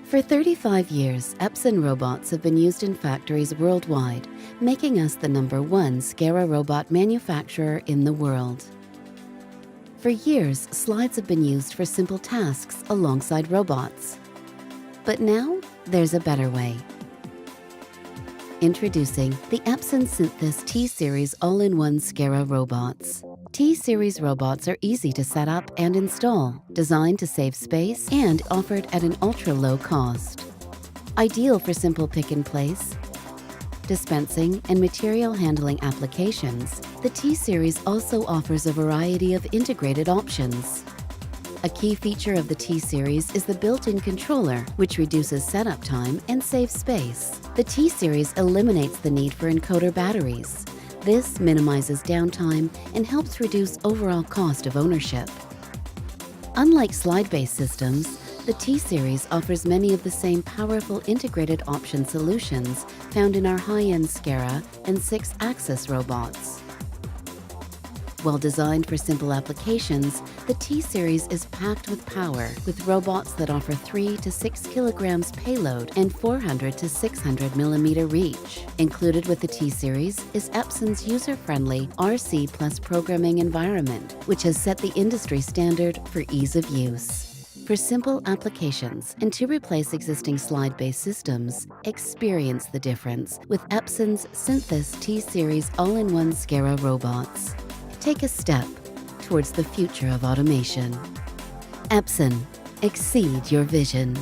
For 35 years, Epson robots have been used in factories worldwide, making us the #1 SCARA robot manufacturer in the world. For years, slides have been used for simple tasks alongside robots. But now, there's a better way. Introducing the Epson Synthis T-Series all-in-one SCARA Robots. T-Series robots are easy to set up and install, designed to save space and offered at an ultra-low cost. Ideal for simple pick-and-place, dispensing, and material handling applications, the T-Series also offers a variety of integrated options. A key feature of the T-Series is the built-in controller, which reduces setup time and saves space. The T-Series eliminates the need for encoder batteries. This minimizes downtime and helps reduce overall cost of ownership. Unlike slide-based systems, the T-Series offers many of the same powerful integrated option solutions found in our high-end SCARA and 6-axis robots. While designed for simple applications, the T-Series is packed with power, with robots that offer 3 to 6 kilograms payload and 400 to 600 millimeter reach. Included with the T-Series is Epson's user-friendly RC Plus programming environment, which has set the industry standard for ease of use. For simple applications and to replace existing slide-based systems, experience the difference with Epson's Synthis T-Series all-in-one SCARA robots. Take a step towards the future of automation. Epson, exceed your vision.